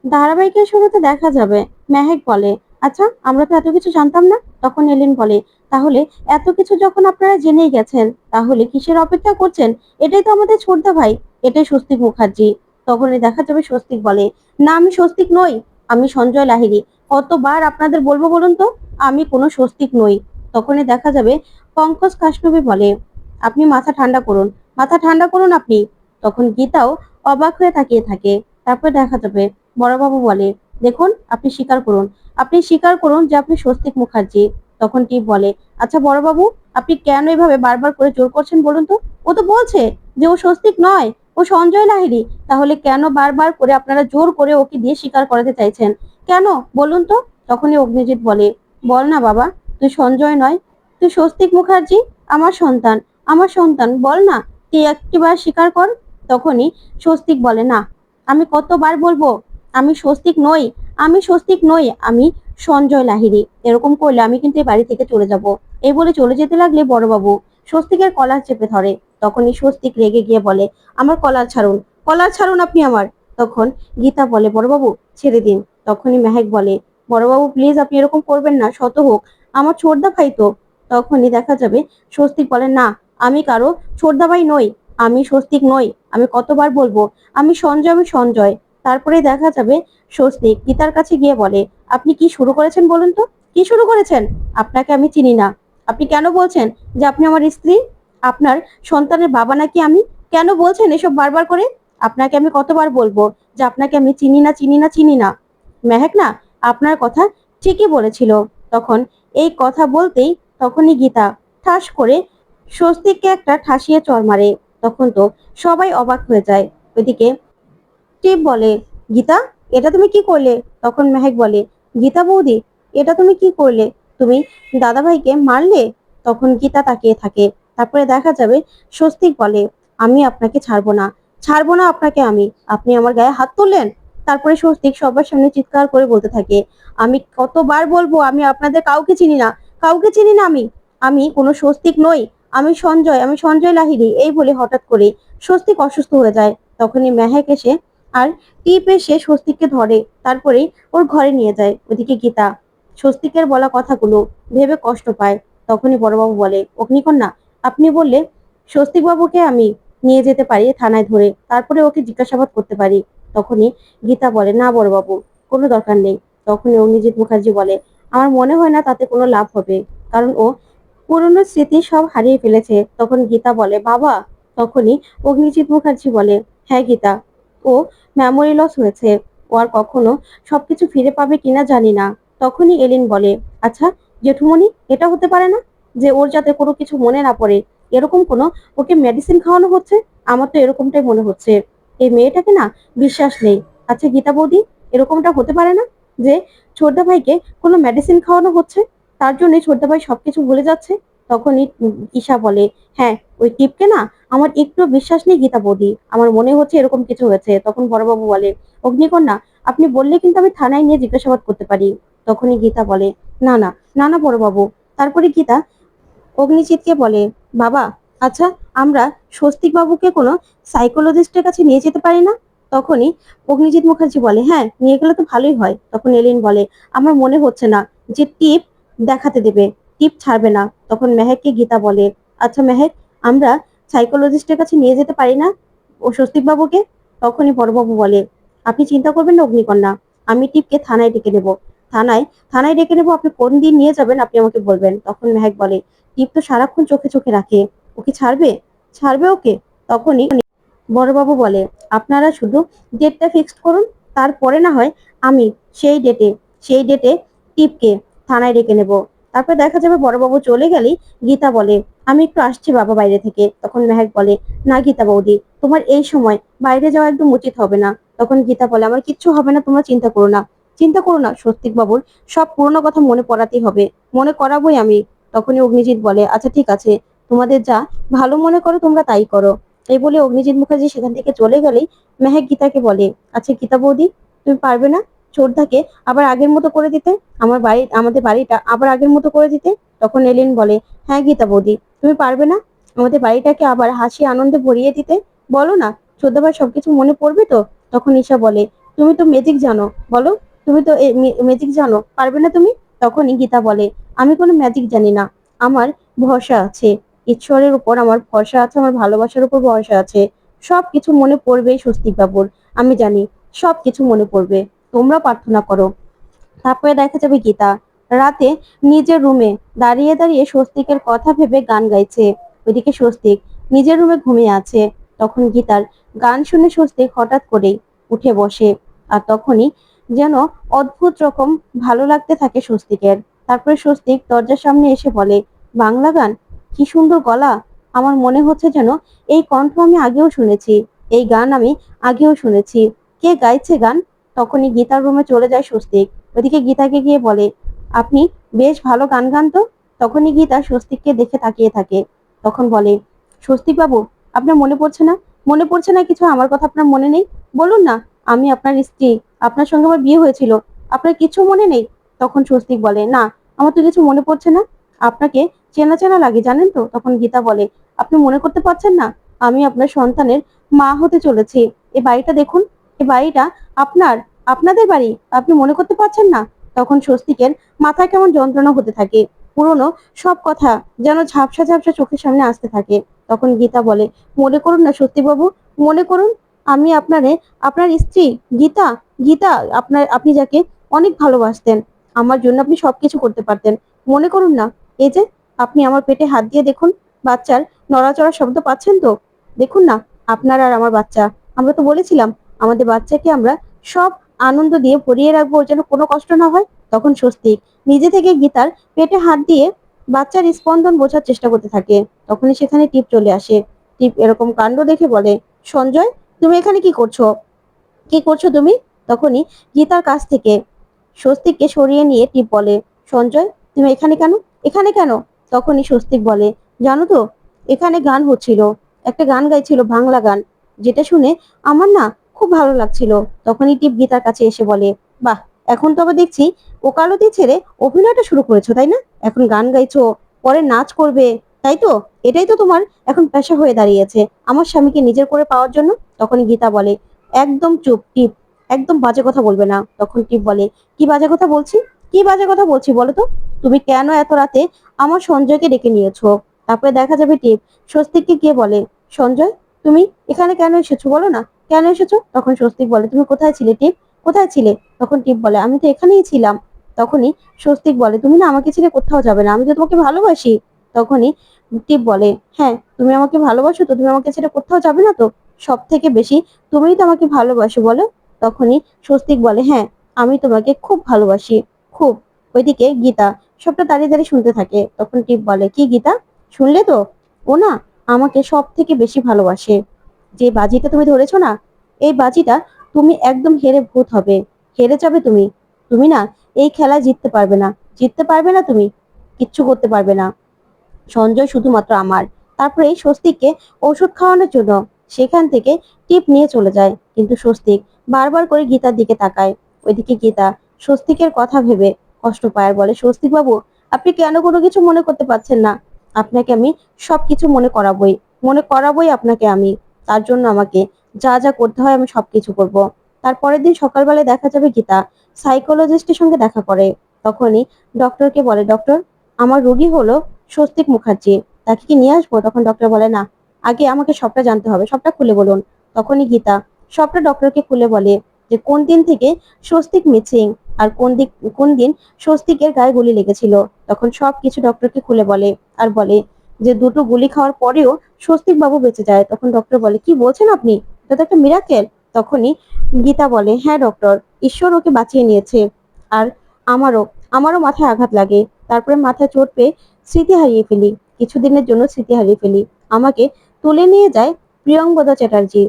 ধারাবাহিকের শুরুতে দেখা যাবে মেহেক বলে, আচ্ছা আমরা তো এত কিছু জানতাম না। তখন এলিন বলে, তাহলে এত কিছু যখন আপনারা জেনেই গেছেন তাহলে কিসের অপেক্ষা করছেন? এটাই তো আমাদের ছোটদা ভাই, এটাই স্বস্তিক মুখার্জি। তখনই দেখা যাবে স্বস্তিক বলে, না আমি স্বস্তিক নই, আমি সঞ্জয় লাহিড়ী। কতবার আপনাদের বলবো বলুন তো, আমি কোনো স্বস্তিক নই। তখনই দেখা যাবে পঙ্কজ কাশনবী বলে, আপনি মাথা ঠান্ডা করুন, মাথা ঠান্ডা করুন আপনি। তখন গীতাও অবাক হয়ে তাকিয়ে থাকে। তারপর দেখা যাবে বড়বাবু বলে, দেখুন আপনি স্বীকার করুন, আপনি স্বীকার করুন যে আপনি স্বস্তিক মুখার্জি। তখন টিপ বলে, আচ্ছা বড়বাবু, আপনি কেন এভাবে বারবার করে জোর করছেন বলুন তো? ও তো বলছে যে ও স্বস্তিক নয়, ও সঞ্জয় লাহিড়ী। তাহলে কেন বারবার করে আপনারা জোর করে ওকে দিয়ে স্বীকার করাতে চাইছেন? কেন বলুন তো? তখনই অগ্নিজিৎ বলে, বল না বাবা, তুই সঞ্জয় নয়, তুই স্বস্তিক মুখার্জি, আমার সন্তান, আমার সন্তান, বল না, তুই একটিবার স্বীকার কর। তখনই স্বস্তিক বলে, না, আমি কতবার বলবো, আমি স্বস্তিক নই, আমি স্বস্তিক নই, আমি সঞ্জয় লাহিড়ী। এরকম করলে আমি কিন্তু এই বাড়ি থেকে চলে যাব। এই বলে চলে যেতে লাগলে বড়বাবু স্বস্তিকের কলার চেপে ধরে। তখনই স্বস্তিক রেগে গিয়ে বলে, আমার কলার ছাড়ুন, কলার ছাড়ুন আপনি আমার। তখন গীতা বলে, বড়বাবু ছেড়ে দিন। তখনই মেহেক বলে, বড়বাবু প্লিজ আপনি এরকম করবেন না, শত হোক আমার ছোটদা ভাই তো। তখনই দেখা যাবে স্বস্তিক বলে, না, আমি কারো ছোটদা ভাই নই, আমি স্বস্তিক নই, আমি কতবার বলবো, আমি সঞ্জয়, আমি সঞ্জয়। তারপরে দেখা যাবে স্বস্তিক গীতার কাছে গিয়ে বলে, আপনি কি শুরু করেছেন বলুন তো, কি শুরু করেছেন? আপনাকে আমি চিনি না, আপনি কেন বলছেন যে আপনি আমার স্ত্রী? আপনার সন্তানের বাবা নাকি আমি? কেন বলছেন এসব বারবার করে? আপনাকে আমি কতবার বলবো যে আপনাকে আমি চিনি না, চিনি না, চিনি না। মেহেক না আপনার কথা ঠিকই বলেছিল। তখন এই কথা বলতেই তখনই গীতা ঠাস করে স্বস্তিককে একটা ঠাসিয়ে চড় মারে। তখন তো সবাই অবাক হয়ে যায়। ওইদিকে টিপ বলে, গীতা এটা তুমি কি করলে? তখন মেহেক বলে, গীতা বৌদি এটা তুমি কি করলে? তুমি দাদাভাইকে মারলে? তখন গীতা তাকিয়ে থাকে। তারপরে দেখা যাবে স্বস্তিক বলে, আমি আপনাকে ছাড়বো না, ছাড়বো না আপনাকে আমি, আপনি আমার গায়ে হাত তুললেন। তারপরে স্বস্তিক সবার সামনে চিৎকার করে বলতে থাকে, আমি কতবার বলবো, আমি আপনাদের কাউকে চিনি না, কাউকে চিনি না, আমি আমি কোনো স্বস্তিক নই, আমি সঞ্জয়, আমি সঞ্জয় লাহিড়ী। এই বলে হঠাৎ করে স্বস্তিক অসুস্থ হয়ে যায়। তখনই মেহেক এসে আর টিপ এসে স্বস্তিককে ধরে, তারপরে ওর ঘরে নিয়ে যায়। ওদিকে গীতা স্বস্তিকের বলা কথাগুলো ভেবে কষ্ট পায়। তখনই বড়বাবু বলে, অগ্নিকন্যা আপনি বললে স্বস্তিক বাবুকে আমি নিয়ে যেতে পারি থানায় ধরে, তারপরে ওকে জিজ্ঞাসাবাদ করতে পারি। তখনই গীতা বলে, না বড়বাবু, কোনো দরকার নেই। তখনই অগ্নিজিৎ মুখার্জি বলে, আমার মনে হয় না তাতে কোনো লাভ হবে, কারণ ও পুরনো স্মৃতি সব হারিয়ে ফেলেছে। তখন গীতা বলে, বাবা। তখনই অগ্নিজিৎ মুখার্জি বলে, হ্যাঁ গীতা, ও মেমোরি লস হয়েছে, ও আর কখনো সবকিছু ফিরে পাবে কিনা জানি না। তখনই এলিন বলে, আচ্ছা জেঠুমনি, এটা হতে পারে না যে ওর যাতে কোনো কিছু মনে না পড়ে এরকম কোনো ওকে মেডিসিন খাওয়ানো হচ্ছে? আমার তো এরকমটাই মনে হচ্ছে, এই মেয়েটাকে না বিশ্বাস নেই। আচ্ছা গীতা বৌদি, এরকমটা হতে পারে না যে ছোটদা ভাইকে কোনো মেডিসিন খাওয়ানো হচ্ছে, তার জন্য ছোটদা ভাই সবকিছু ভুলে যাচ্ছে? তখনই ঈশা বলে, হ্যাঁ ওই টিপকে না আমার একটু বিশ্বাস নেই গীতা বৌদি, আমার মনে হচ্ছে এরকম কিছু হয়েছে। তখন বড়বাবু বলে, অগ্নিকন্যা আপনি বললে কিন্তু আমি থানায় নিয়ে জিজ্ঞাসাবাদ করতে পারি। তখনই গীতা বলে, না না, না না বড়বাবু। তারপরে গীতা অগ্নিজিৎকে বলে, বাবা আচ্ছা আমরা স্বস্তিক বাবুকে কোনো সাইকোলজিস্টের কাছে নিয়ে যেতে পারি না? তখনই অগ্নিজিৎ মুখার্জি বলে, হ্যাঁ নিয়ে গেলে তো ভালোই হয়। তখন এলিন বলে, আমার মনে হচ্ছে না যে টিপ দেখাতে দেবে, টিপ ছাড়বে না। তখন মেহেককে গীতা বলে, আচ্ছা মেহেক, আমরা সাইকোলজিস্টের কাছে নিয়ে যেতে পারি না ও স্বস্তিক বাবুকে? তখনই বড়বাবু বলে, আপনি চিন্তা করবেন না অগ্নিকন্যা, আমি টিপকে থানায় ডেকে নেবো, থানায় থানায় ডেকে নেবো, আপনি কোন দিন নিয়ে যাবেন আপনি আমাকে বলবেন। তখন মেহেক বলে, টিপ তো সারাক্ষণ চোখে চোখে রাখে, ওকে ছাড়বে, ছাড়বে ওকে? তখনই বড়বাবু বলে, আপনারা শুধু ডেটটা ফিক্সড করুন, তারপরে না হয় আমি সেই ডেটে সেই ডেটে টিপকে থানায় ডেকে নেব। তারপর দেখা যাবে বড়বাবু চলে গেলেই গীতা বলে, আমি একটু আসছি বাবা বাইরে থেকে। তখন মেহেক বলে, না গীতা বৌদি, তোমার এই সময় বাইরে যাওয়া একদম উচিত হবে না। তখন গীতা বলে, আমার কিচ্ছু হবে না, তোমরা চিন্তা করো না, চিন্তা করো না, স্বস্তিক বাবুর সব পুরনো কথা মনে পড়াতেই হবে, মনে করাবোই আমি। তখনই অগ্নিজিৎ বলে, আচ্ছা ঠিক আছে, তোমাদের যা ভালো মনে করো তোমরা তাই করো। এই বলে অগ্নিজিৎ মুখার্জি সেখান থেকে চলে গেলেই মেহেক গীতাকে বলে, আচ্ছা গীতা বৌদি, তুমি পারবে না ছোটদাকে আবার আগের মতো করে দিতে, আমাদের বাড়িটা আবার আগের মতো করে দিতে? তখন এলিন বলে, হ্যাঁ গীতা বৌদি, তুমি পারবে না আমাদের বাড়িটাকে আবার হাসি আনন্দে ভরিয়ে দিতে? বলো না, ছোটদা ভাই সবকিছু মনে পড়বে তো? তখন ঈশা বলে, তুমি তো ম্যাজিক জানো, বলো, তুমি তো ম্যাজিক জানো, পারবে না তুমি? তখনই গীতা বলে, আমি কোনো ম্যাজিক জানি না, আমার ভরসা আছে ঈশ্বরের উপর, আমার ভরসা আছে, আমার ভালোবাসার উপর ভরসা আছে। সবকিছু মনে পড়বে স্বস্তিক বাবুর, আমি জানি সবকিছু মনে পড়বে, তোমরা প্রার্থনা করো। তারপরে দেখা যাবে গীতা রাতে নিজের রুমে দাঁড়িয়ে দাঁড়িয়ে স্বস্তিকের কথা ভেবে গান গাইছে। ওইদিকে স্বস্তিক নিজের রুমে ঘুমিয়ে আছে। তখন গীতার গান শুনে স্বস্তিক হঠাৎ করেই উঠে বসে। আর তখনই যেন অদ্ভুত রকম ভালো লাগতে থাকে স্বস্তিকের। তারপরে স্বস্তিক দরজার সামনে এসে বলে, বাংলা গান, কি সুন্দর গলা, আমার মনে হচ্ছে যেন এই কণ্ঠ আমি আগেও শুনেছি, এই গান আমি আগেও শুনেছি, কে গাইছে গান? তখনই গীতার রুমে চলে যায় স্বস্তিক। ওদিকে গীতাকে গিয়ে বলে, আপনি বেশ ভালো গান গান তো। তখনই গীতা স্বস্তিককে দেখে তাকিয়ে থাকে। তখন বলে, স্বস্তিক বাবু, আপনার মনে পড়ছে না? মনে পড়ছে না কিছু? আমার কথা আপনার মনে নেই? বলুন না, আমি আপনার স্ত্রী, আপনার সঙ্গে আমার বিয়ে হয়েছিল, আপনার কিছু মনে নেই? তখন স্বস্তিক বলে, না, আমার তো কিছু মনে পড়ছে না, আপনাকে চেনা চেনা লাগে জানেন তো। তখন গীতা বলে, আপনি মনে করতে পারছেন না? আমি আপনার সন্তানের মা হতে চলেছি। এই বাড়িটা দেখুন, এই বাড়িটা আপনার, আপনাদের বাড়ি, আপনি মনে করতে পারছেন না? তখন স্বস্তিকের মাথায় কেমন যন্ত্রণা হতে থাকে, পুরনো সব কথা যেন ঝাপসা ঝাপসা চোখের সামনে আসতে থাকে। তখন গীতা বলে, মনে করুন না স্বস্তিবাবু, মনে করুন, আমি আপনার স্ত্রী গীতা। গীতা, আপনি যাকে অনেক ভালোবাসতেন, আমার জন্য আপনি সবকিছু করতে পারতেন, মনে করুন না। এই যে আপনি আমার পেটে হাত দিয়ে দেখুন, বাচ্চার নড়াচড়া শব্দ পাচ্ছেন তো? দেখুন না, আপনার আর আমার বাচ্চা, আমরা তো বলেছিলাম আমাদের বাচ্চাকে আমরা সব আনন্দ দিয়ে ভরিয়ে রাখবো, ওর যেন কোনো কষ্ট না হয়। তখন স্বস্তিক নিজে থেকে গীতার পেটে হাত দিয়ে বাচ্চার স্পন্দন বোঝার চেষ্টা করতে থাকে। তখনই সেখানে টিপ চলে আসে। টিপ এরকম কাণ্ড দেখে বলে, সঞ্জয়, তুমি এখানে কি করছো? কি করছো তুমি? তখনই গীতার কাছ থেকে স্বস্তিককে সরিয়ে নিয়ে টিপ বলে, সঞ্জয়, তুমি এখানে কেন? এখানে কেন? তখনই স্বস্তিক বলে, জানো তো, এখানে গান হচ্ছিল, একটা গান গাইছিল, বাংলা গান, যেটা শুনে আমার না খুব ভালো লাগছিল। তখনই টিপ গীতার কাছে এসে বলে, বাহ, এখন তো আবার দেখছি ওকালতি ছেড়ে অভিনয়টা শুরু করেছো, তাই না? এখন গান গাইছো, পরে নাচ করবে, তাই তো? এটাই তো তোমার এখন পেশা হয়ে দাঁড়িয়েছে, আমার স্বামীকে নিজের করে পাওয়ার জন্য। তখনই গীতা বলে, একদম চুপ টিপ, একদম বাজে কথা বলবে না। তখন টিপ বলে, কি বাজে কথা বলছি? কি বাজে কথা বলছি বলো তো? তুমি কেন এত রাতে আমার সঞ্জয়কে ডেকে নিয়েছো? তারপরে দেখা যাবে টিপ স্বস্তিককে গিয়ে বলে, সঞ্জয়, তুমি এখানে কেন এসেছো বলো না, কেন এসেছো? তখন স্বস্তিক বলে, তুমি কোথায় ছিলে টিপ, কোথায় ছিলে? তখন টিপ বলে, আমি তো এখানেই ছিলাম। তখনই স্বস্তিক বলে, তুমি না আমাকে ছেড়ে কোথাও যাবে না, আমি তো তোমাকে ভালোবাসি। তখনই টিপ বলে, হ্যাঁ, তুমি আমাকে ভালোবাসো তো, তুমি আমাকে ছেড়ে কোথাও যাবে না তো? সব থেকে বেশি তুমিই তো আমাকে ভালোবাসো, বলো? তখনই স্বস্তিক বলে, হ্যাঁ, আমি তোমাকে খুব ভালোবাসি, খুব। ওইদিকে গীতা সবটা দাঁড়িয়ে দাঁড়িয়ে শুনতে থাকে। তখন টিপ বলে, কি গীতা, শুনলে তো? ও না আমাকে সব থেকে বেশি ভালোবাসে। যে বাজিটা তুমি ধরেছো না, এই বাজিটা তুমি একদম হেরে ভূত হবে, হেরে যাবে তুমি। তুমি না এই খেলায় জিততে পারবে না, জিততে পারবে না তুমি, কিচ্ছু করতে পারবে না। সঞ্জয় শুধুমাত্র আমার। তারপরে স্বস্তিককে ওষুধ খাওয়ানোর জন্য সেখান থেকে টিপ নিয়ে চলে যায়, কিন্তু স্বস্তিক বারবার করে গীতার দিকে তাকায়। ওইদিকে গীতা স্বস্তিকের কথা ভেবে কষ্ট পায় আর বলে, স্বস্তিক বাবু, আপনি কেন কোনো কিছু মনে করতে পারছেন না? আপনাকে আমি সবকিছু মনে করাবই, মনে করাবই আপনাকে আমি। তার জন্য আমাকে যা যা করতে হয় আমি সবকিছু করব। তারপরের দিন সকালবেলায় দেখা যাবে গীতা সাইকোলজিস্টের সঙ্গে দেখা করে। তখনই ডক্টরকে বলে, ডক্টর, আমার রোগী হলো স্বস্তিক মুখার্জি, তাকে কি নিয়ে আসবো? তখন ডক্টর বলে, না, আগে আমাকে সবটা জানতে হবে, সবটা খুলে বলুন। তখনই গীতা সবটা ডক্টরকে খুলে বলে, যে কোন দিন থেকে স্বস্তিক মিসিং, আর কোন দিন স্বস্তিকের গায়ে গুলি লেগেছিল। তখন সবকিছু ডক্টরকে খুলে বলে, আর বলে যে দুটো গুলি খাওয়ার পরেও স্বস্তিক বাবু বেঁচে যায়। তখন ডক্টর বলে, কি বলছেন আপনি, এটা তো একটা মিরাকেল। তখনই গীতা বলে, হ্যাঁ ডক্টর, ঈশ্বর ওকে বাঁচিয়ে নিয়েছে। আর আমারও আমারও মাথায় আঘাত লাগে, তারপরে মাথায় চোট পেয়ে স্মৃতি হারিয়ে ফেলি, কিছুদিনের জন্য স্মৃতি হারিয়ে ফেলি। আমাকে তুলে নিয়ে যায় প্রিয়ঙ্বদা চ্যাটার্জি,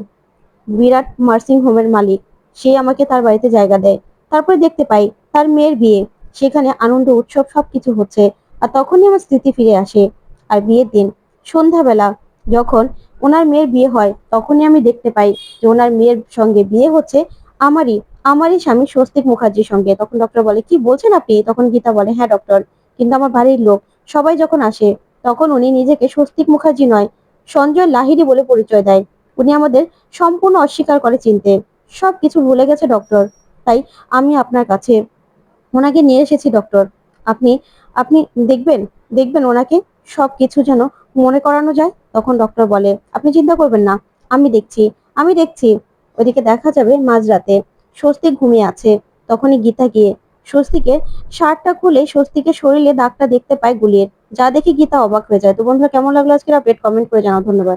বিরাট নার্সিং হোমের মালিক, সে আমাকে তার বাড়িতে জায়গা দেয়। তারপরে দেখতে পাই তার মেয়ের বিয়ে, সেখানে আনন্দ উৎসব সবকিছু হচ্ছে। আর তখনই আমার স্মৃতি ফিরে আসে। আর বিয়ের দিন সন্ধ্যাবেলা যখন ওনার মেয়ের বিয়ে হয়, তখনই আমি দেখতে পাই যে ওনার মেয়ের সঙ্গে বিয়ে হচ্ছে আমারই আমারই স্বামী স্বস্তিক মুখার্জির সঙ্গে। তখন ডক্টর বলে, কি বলছেন আপনি? তখন গীতা বলে, হ্যাঁ ডক্টর, কিন্তু আমার বাড়ির লোক সবাই যখন আসে, তখন উনি নিজেকে স্বস্তিক মুখার্জি নয়, সঞ্জয় লাহিড়ী বলে পরিচয় দেয়। উনি আমাদের সম্পূর্ণ অস্বীকার করে চিনতে। সবকিছু ভুলে গেছে ডক্টর। তাই আমি আপনার কাছে ওনাকে নিয়ে এসেছি ডক্টর। আপনি আপনি দেখবেন দেখবেন ওনাকে সবকিছু যেন মনে করানো যায়। তখন ডক্টর বলে, আপনি চিন্তা করবেন না, আমি দেখছি। ওইদিকে দেখা যাবে মাঝরাতে স্বস্তিক ঘুমিয়ে আছে। তখনই গীতা গিয়ে স্বস্তিকের শার্টটা খুলে স্বস্তিকের শরীরে দাগটা দেখতে পায় গুলির। যা দেখে গীতা অবাক হয়ে যায়। তো বন্ধুরা, কেমন লাগলো আজকের আপডেট? কমেন্ট করে জানাও। ধন্যবাদ।